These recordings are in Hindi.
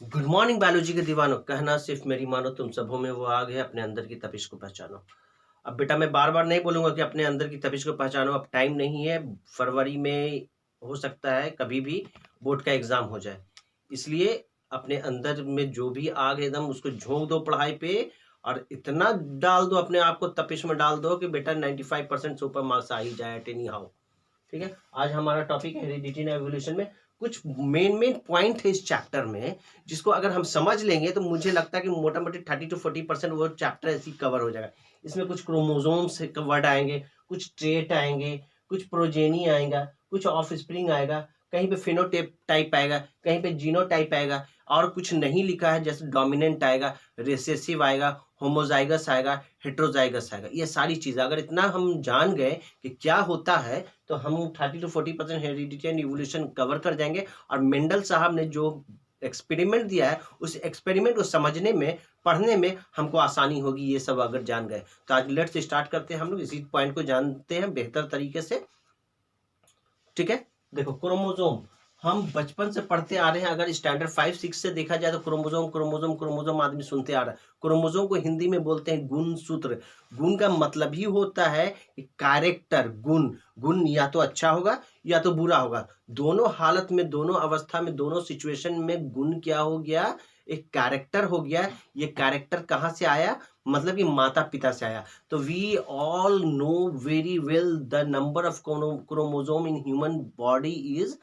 गुड मॉर्निंग बायोलॉजी के दीवानों, कहना सिर्फ मेरी मानो, तुम सबों में वो आग है, अपने अंदर की तपिश को पहचानो। अब बेटा मैं बार बार नहीं बोलूंगा कि अपने अंदर की तपिश को पहचानो, अब टाइम नहीं है। फरवरी में हो सकता है कभी भी बोर्ड का एग्जाम हो जाए, इसलिए अपने अंदर में जो भी आग है एकदम उसको झोंक दो पढ़ाई पे, और इतना डाल दो अपने आप को तपिश में डाल दो कि बेटा 95% से ऊपर मार्क्स आ ही जाए एट एनी हाउ। ठीक है, आज हमारा टॉपिक है हेरिडिटी एंड एवोल्यूशन में कुछ मेन पॉइंट है इस चैप्टर में, जिसको अगर हम समझ लेंगे तो मुझे लगता है कि मोटा मोटी 30 to 40% वो चैप्टर ऐसे कवर हो जाएगा। इसमें कुछ क्रोमोजोम्स वर्ड आएंगे, कुछ ट्रेट आएंगे, कुछ प्रोजेनी आएगा, कुछ ऑफ स्प्रिंग आएगा, कहीं पे फिनोटाइप टाइप आएगा, कहीं पे जीनोटाइप आएगा, और कुछ नहीं लिखा है जैसे डोमिनेंट आएगा, रिसेसिव आएगा, होमोजाइगस आएगा, हेट्रोजाइगस आएगा। ये सारी चीजें अगर इतना हम जान गए कि क्या होता है तो हम 30 to 40% heredity and evolution cover कर जाएंगे। और मेंडल साहब ने जो एक्सपेरिमेंट दिया है उस एक्सपेरिमेंट को समझने में, पढ़ने में हमको आसानी होगी, ये सब अगर जान गए तो। आज लेट्स स्टार्ट करते हैं, हम लोग इसी पॉइंट को जानते हैं बेहतर तरीके से। ठीक है, देखो क्रोमोजोम हम बचपन से पढ़ते आ रहे हैं। अगर स्टैंडर्ड 5-6 से देखा जाए तो क्रोमोजोम क्रोमोजोम क्रोमोजोम आदमी सुनते आ रहा है। क्रोमोजोम को हिंदी में बोलते हैं गुण सूत्र। गुण का मतलब ही होता है कि कैरेक्टर, गुण। गुण या तो अच्छा होगा या तो बुरा होगा, दोनों हालत में, दोनों अवस्था में, दोनों सिचुएशन में गुण क्या हो गया, एक कैरेक्टर हो गया। ये कैरेक्टर कहाँ से आया, मतलब कि माता पिता से आया। तो we all know very well the number of chromosome in human body is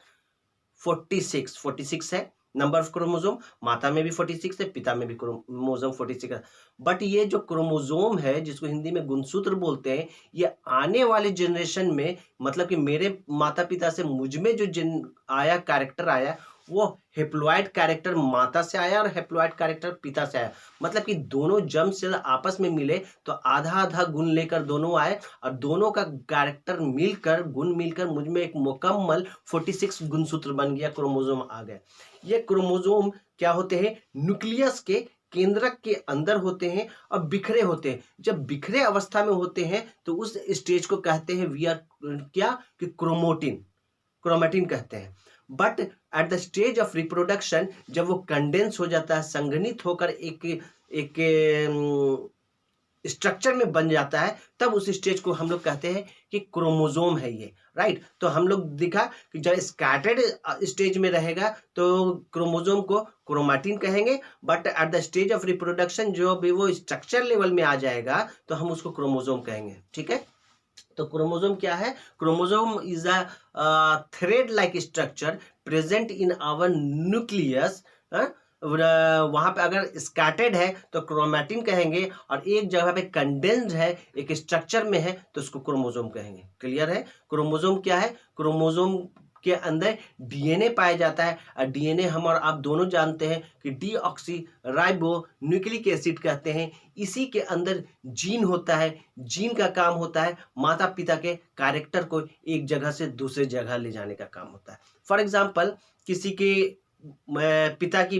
46 है नंबर ऑफ क्रोमोजोम। माता में भी 46 है, पिता में भी क्रोमोजोम 46 है। बट ये जो क्रोमोजोम है जिसको हिंदी में गुणसूत्र बोलते हैं, ये आने वाले जनरेशन में, मतलब कि मेरे माता पिता से मुझ में जो आया, कैरेक्टर आया, वो हेप्लॉइड कैरेक्टर माता से आया और हेप्लॉइड कैरेक्टर पिता से आया। मतलब कि दोनों जर्म सेल आपस में मिले तो आधा आधा गुण लेकर दोनों आए, और दोनों का कैरेक्टर मिलकर, गुण मिलकर मुझ में एक मुकम्मल 46 गुणसूत्र बन गया, क्रोमोजोम आ गए। ये क्रोमोजोम क्या होते हैं, न्यूक्लियस के केंद्रक के अंदर होते हैं और बिखरे होते हैं। जब बिखरे अवस्था में होते हैं तो उस स्टेज को कहते हैं वी आर क्या, कि क्रोमोटिन, क्रोमेटिन कहते हैं। But at the stage of reproduction, जब वो कंडेंस हो जाता है, संघनित होकर एक एक स्ट्रक्चर में बन जाता है, तब उस स्टेज को हम लोग कहते हैं कि क्रोमोजोम है ये। राइट, तो हम लोग दिखा कि जब स्कैटर्ड स्टेज में रहेगा तो क्रोमोजोम को क्रोमैटिन कहेंगे, but at the stage of reproduction जो भी वो स्ट्रक्चर लेवल में आ जाएगा तो हम उसको क्रोमोजोम कहेंगे। ठीक है, तो क्रोमोजोम क्या है, chromosome is a thread like structure present in our nucleus. वहां पे अगर स्कैटर्ड है तो क्रोमैटिन कहेंगे, और एक जगह पे कंडेंस्ड है, एक स्ट्रक्चर में है, तो उसको क्रोमोजोम कहेंगे। क्लियर है, क्रोमोजोम क्या है, क्रोमोजोम के अंदर डीएनए पाया जाता है। और डीएनए हम और आप दोनों जानते हैं कि डीऑक्सी राइबो न्यूक्लिक एसिड कहते हैं। इसी के अंदर जीन होता है। जीन का काम होता है माता पिता के कैरेक्टर को एक जगह से दूसरे जगह ले जाने का काम होता है। फॉर एग्जाम्पल, किसी के पिता की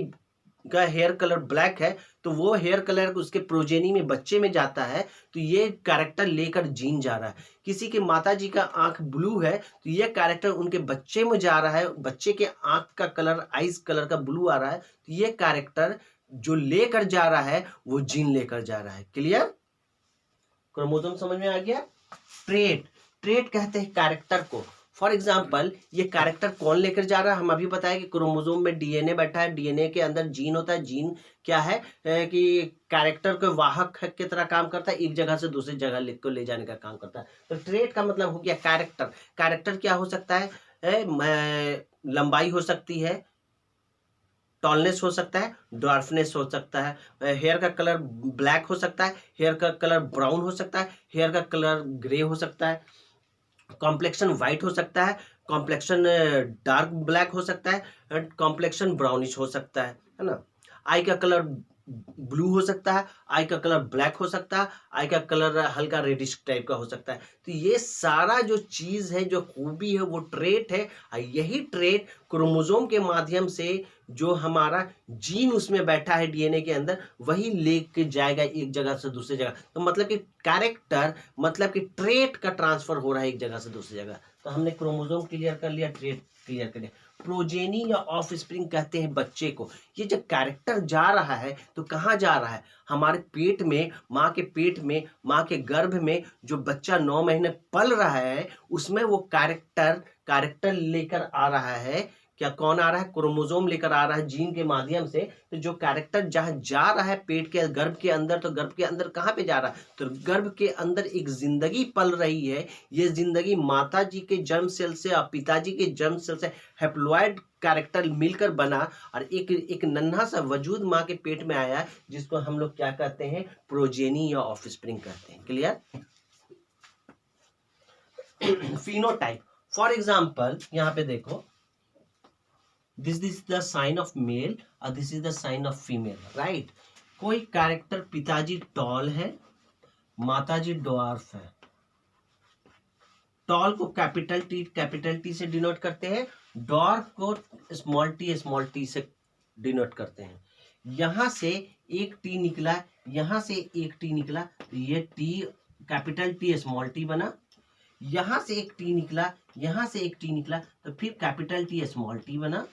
का हेयर कलर ब्लैक है तो वो हेयर कलर उसके प्रोजेनी में, बच्चे में जाता है, तो ये कैरेक्टर लेकर जीन जा रहा है। किसी के माता जी का आंख ब्लू है तो ये कैरेक्टर उनके बच्चे में जा रहा है, बच्चे के आंख का कलर, आइज कलर का ब्लू आ रहा है, तो ये कैरेक्टर जो लेकर जा रहा है वो जीन लेकर जा रहा है। क्लियर, क्रोमोसोम समझ में आ गया। ट्रेट, ट्रेट कहते हैं कैरेक्टर को। फॉर एग्जाम्पल, ये कैरेक्टर कौन लेकर जा रहा है, हम अभी बताया कि क्रोमोसोम में डीएनए बैठा है, डीएनए के अंदर जीन होता है। जीन क्या है, कि कैरेक्टर के वाहक की तरह काम करता है, एक जगह से दूसरी जगह को ले जाने का काम करता है। तो ट्रेट का मतलब हो गया कैरेक्टर। कैरेक्टर क्या हो सकता है, लंबाई हो सकती है, टॉलनेस हो सकता है, ड्वार्फनेस हो सकता है, हेयर का कलर ब्लैक हो सकता है, हेयर का कलर ब्राउन हो सकता है, हेयर का कलर ग्रे हो सकता है, कॉम्प्लेक्शन वाइट हो सकता है, कॉम्प्लेक्शन डार्क ब्लैक हो सकता है, कॉम्प्लेक्शन ब्राउनिश हो सकता है ना। आई का कलर ब्लू हो सकता है, आई का कलर ब्लैक हो सकता है, आई का कलर हल्का रेडिश टाइप का हो सकता है। तो ये सारा जो चीज है, जो खूबी है, वो ट्रेट है। और यही ट्रेट क्रोमोसोम के माध्यम से जो हमारा जीन उसमें बैठा है डीएनए के अंदर, वही लेके जाएगा एक जगह से दूसरी जगह। तो मतलब कि कैरेक्टर, मतलब कि ट्रेट का ट्रांसफर हो रहा है एक जगह से दूसरी जगह। तो हमने क्रोमोसोम क्लियर कर लिया, ट्रेट क्लियर कर लिया। प्रोजेनी या ऑफ स्प्रिंग कहते हैं बच्चे को। ये जब कैरेक्टर जा रहा है तो कहाँ जा रहा है, हमारे पेट में, माँ के पेट में, माँ के गर्भ में जो बच्चा 9 महीने पल रहा है उसमें वो कैरेक्टर लेकर आ रहा है। क्या कौन आ रहा है, क्रोमोसोम लेकर आ रहा है जीन के माध्यम से। तो जो कैरेक्टर जहाँ जा रहा है पेट के गर्भ के अंदर, तो गर्भ के अंदर कहाँ पे जा रहा है, तो गर्भ के अंदर एक जिंदगी पल रही है। ये जिंदगी माता जी के जर्म सेल से और पिताजी के जर्म सेल से हैप्लॉइड कैरेक्टर मिलकर बना और एक नन्हा सा वजूद माँ के पेट में आया, जिसको हम लोग क्या कहते हैं, प्रोजेनी या ऑफस्प्रिंग कहते हैं। क्लियर। फिनोटाइप, फॉर एग्जाम्पल यहाँ पे देखो, this is the sign of male और this is the sign of female, right. कोई कैरेक्टर, पिताजी टॉल है, माताजी डॉर्फ है। टॉल को कैपिटल टी से डिनोट करते हैं, डॉर्फ को स्मॉल टी से डिनोट करते हैं। यहां से एक टी निकला, यहां से एक टी निकला, तो ये T capital T small T बना। यहां से एक टी निकला, यहां से एक टी निकला, तो फिर कैपिटल टी स्मॉल टी बना।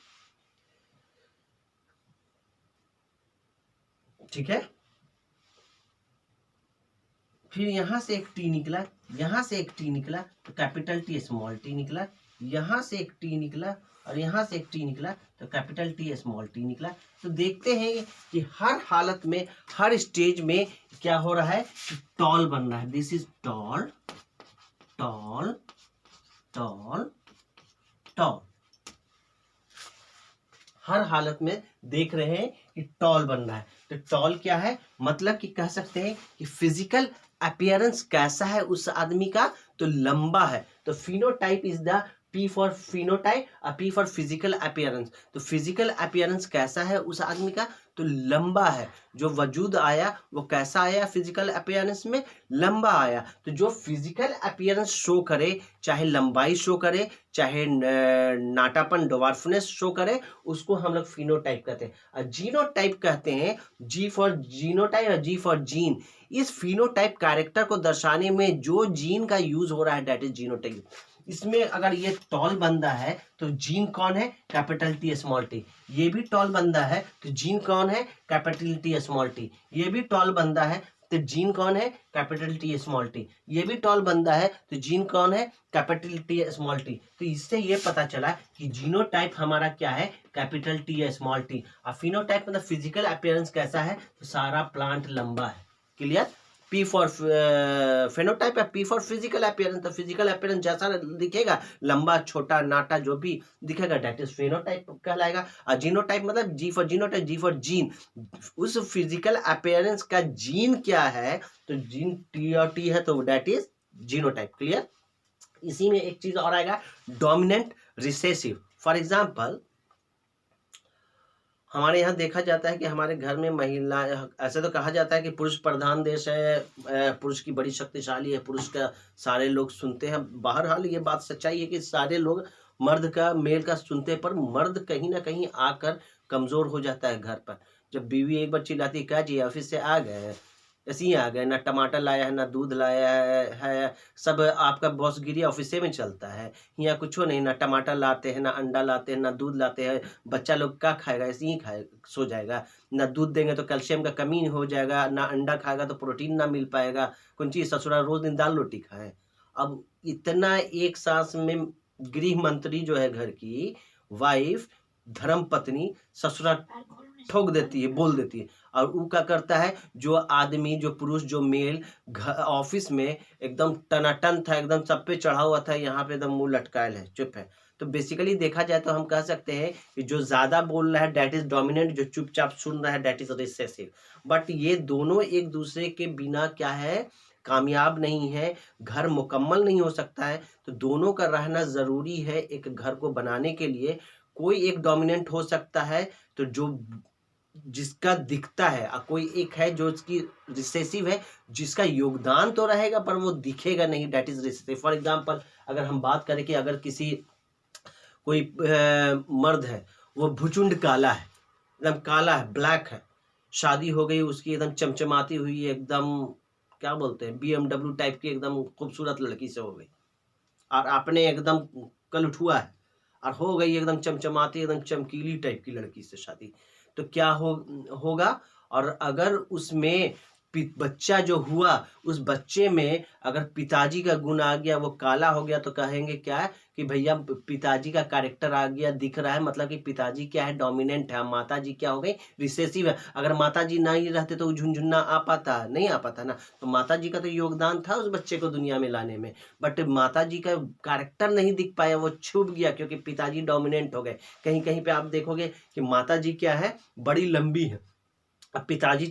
ठीक है। फिर यहां से एक टी निकला, यहां से एक टी निकला, तो कैपिटल टी स्मॉल टी निकला। यहां से एक टी निकला और यहां से एक टी निकला, तो कैपिटल टी स्मॉल टी निकला। तो देखते हैं कि हर हालत में, हर स्टेज में क्या हो रहा है कि टॉल बन रहा है। This is tall, tall, tall, tall. हर हालत में देख रहे हैं कि टॉल बन रहा है। तो टॉल क्या है, मतलब कि कह सकते हैं कि फिजिकल अपीयरेंस कैसा है उस आदमी का, तो लंबा है। तो phenotype is the P for phenotype और पी फॉर फिजिकल अपीयरेंस। तो फिजिकल अपीयरेंस कैसा है उस आदमी का, तो लंबा है। जो वजूद आया वो कैसा आया, फिजिकल अपीयरेंस में लंबा आया। तो जो फिजिकल अपीयरेंस शो करे, चाहे लंबाई शो करे, चाहे नाटापन डवार्फनेस शो करे, उसको हम लोग फिनोटाइप कहते हैं। और जीनोटाइप कहते हैं, जी फॉर जीनोटाइप और जी फॉर जीन। इस फिनोटाइप कैरेक्टर को दर्शाने में जो जीन का यूज हो रहा है, दैट इज जीनोटाइप। इसमें अगर ये टॉल बंदा है तो जीन कौन है, कैपिटल टी स्मॉल टी। ये भी टॉल बंदा है तो जीन कौन है, कैपिटल टी स्मॉल टी। ये भी टॉल बंदा है तो जीन कौन है, कैपिटल टी स्मॉल टी। ये भी टॉल बंदा है तो जीन कौन है, कैपिटल टी स्मॉल टी। तो इससे ये पता चला कि जीनोटाइप हमारा क्या है, कैपिटल टी स्मॉल टी। और फिनोटाइप मतलब फिजिकल अपीयरेंस कैसा है, तो सारा प्लांट लंबा है। क्लियर। पी फॉर फेनोटाइप है, पी फॉर फिजिकल अपीयरेंस। तो फिजिकल अपीयरेंस जैसा दिखेगा, लंबा छोटा नाटा जो भी दिखेगा, दैट इज फेनोटाइप कहलाएगा। और जीनोटाइप मतलब G for genotype, G for gene. उस फिजिकल अपीयरेंस का जीन क्या है, तो जीन टी और टी है तो दैट इज जीनोटाइप। क्लियर। इसी में एक चीज और आएगा, डोमिनेंट रिसेसिव। फॉर एग्जाम्पल हमारे यहाँ देखा जाता है कि हमारे घर में महिला, ऐसे तो कहा जाता है कि पुरुष प्रधान देश है, पुरुष की बड़ी शक्तिशाली है, पुरुष का सारे लोग सुनते हैं। बहरहाल ये बात सच्चाई है कि सारे लोग मर्द का, मेल का सुनते हैं, पर मर्द कहीं ना कहीं आकर कमजोर हो जाता है घर पर। जब बीवी एक बार चिल्लाती है, क्या जी ऑफिस से आ गए, ऐसे ही आ गए, ना टमाटर लाया है, ना दूध लाया है, सब आपका बॉस गिरी ऑफिस में चलता है, यहाँ कुछ नहीं, ना टमाटर लाते हैं, ना अंडा लाते हैं, ना दूध लाते हैं, बच्चा लोग क्या खाएगा, ऐसे ही खाए सो जाएगा। ना दूध देंगे तो कैल्शियम का कमी हो जाएगा, ना अंडा खाएगा तो प्रोटीन ना मिल पाएगा, कौन चीज ससुराल रोज दिन दाल रोटी खाए। अब इतना एक सांस में गृह मंत्री जो है, घर की वाइफ, धर्म पत्नी, ससुराल ठोक देती है, बोल देती है। और वो क्या करता है, जो आदमी, जो पुरुष, जो मेल ऑफिस में एकदम टनाटन था, एकदम सब पे चढ़ा हुआ था, यहाँ पे एकदम मुंह लटकायल है, चुप है। तो बेसिकली देखा जाए तो हम कह सकते हैं कि जो ज्यादा बोल रहा है दैट इज डोमिनेंट, जो चुपचाप सुन रहा है दैट इज रिसेसिव। बट ये दोनों एक दूसरे के बिना क्या है, कामयाब नहीं है, घर मुकम्मल नहीं हो सकता है। तो दोनों का रहना जरूरी है एक घर को बनाने के लिए। कोई एक डोमिनेंट हो सकता है तो जो जिसका दिखता है, और कोई एक है जो इसकी रिसेसिव है, जिसका योगदान तो रहेगा पर वो दिखेगा नहीं, that is recessive. For example अगर हम बात करें कि अगर किसी कोई मर्द है, वो भुचुंड काला है, एकदम काला है, ब्लैक है, शादी हो गई उसकी, एकदम चमचमाती हुई, एकदम क्या बोलते हैं BMW टाइप की एकदम खूबसूरत लड़की से हो गई, और आपने एकदम कल उठुआ है, और हो गई एकदम चमचमाती एकदम चमकीली टाइप की लड़की से शादी, तो क्या होगा। और अगर उसमें बच्चा जो हुआ, उस बच्चे में अगर पिताजी का गुण आ गया, वो काला हो गया, तो कहेंगे क्या है कि भैया पिताजी का कैरेक्टर आ गया, दिख रहा है, मतलब कि पिताजी क्या है, डोमिनेंट है, माता जी क्या हो गई, रिसेसिव है। अगर माता जी नहीं रहते तो झुनझुन्ना आ पाता, नहीं आ पाता ना। तो माता जी का तो योगदान था उस बच्चे को दुनिया में लाने में, बट माता जी का कैरेक्टर नहीं दिख पाया, वो छुप गया क्योंकि पिताजी डोमिनेंट हो गए। कहीं कहीं पे आप देखोगे कि माता जी क्या है, बड़ी लंबी है, अब पिताजी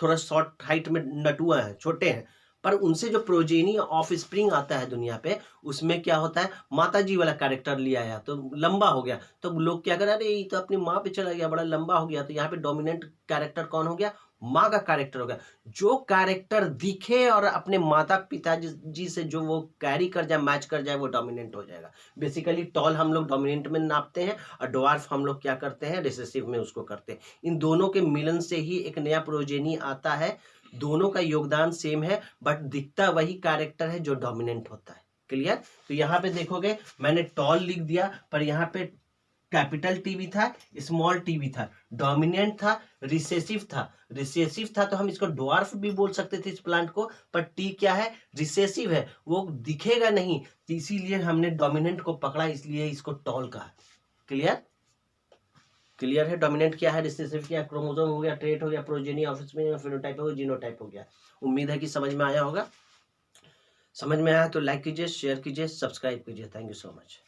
थोड़ा शॉर्ट हाइट में नटुआ है, छोटे हैं, पर उनसे जो प्रोजेनी ऑफ स्प्रिंग आता है दुनिया पे, उसमें क्या होता है, माता जी वाला कैरेक्टर लिया आया तो लंबा हो गया। तो लोग क्या कर, अरे ये तो अपनी माँ पे चला गया, बड़ा लंबा हो गया। तो यहाँ पे डोमिनेंट कैरेक्टर कौन हो गया, माँ का कैरेक्टर हो गया। जो कैरेक्टर दिखे और अपने माता पिता जी से जो वो कैरी कर जाए, मैच कर जाए, वो डोमिनेंट हो जाएगा। बेसिकली टॉल हम लोग डोमिनेंट में नापते हैं, और ड्वार्फ हम लोग क्या करते हैं, रिसेसिव में उसको करते हैं। इन दोनों के मिलन से ही एक नया प्रोजेनी आता है। दोनों का योगदान सेम है, बट दिखता वही कैरेक्टर है जो डोमिनेंट होता है। क्लियर। तो यहाँ पे देखोगे मैंने टॉल लिख दिया, पर यहाँ पे कैपिटल टी भी था, स्मॉल टी भी था, डोमिनेंट था, रिसेसिव था। रिसेसिव था तो हम इसको ड्वार्फ भी बोल सकते थे इस प्लांट को, पर टी क्या है, रिसेसिव है, वो दिखेगा नहीं, तो इसीलिए हमने डोमिनेंट को पकड़ा, इसलिए इसको टॉल कहा। क्लियर। क्लियर है। डोमिनेंट क्या है, रिसेसिव क्या है, क्रोमोसोम हो गया, ट्रेट हो गया, प्रोजेनी ऑफिस में, फिनोटाइप हो गया, जीनोटाइप हो गया। उम्मीद है कि समझ में आया होगा। समझ में आया तो लाइक कीजिए, शेयर कीजिए, सब्सक्राइब कीजिए। Thank you so much.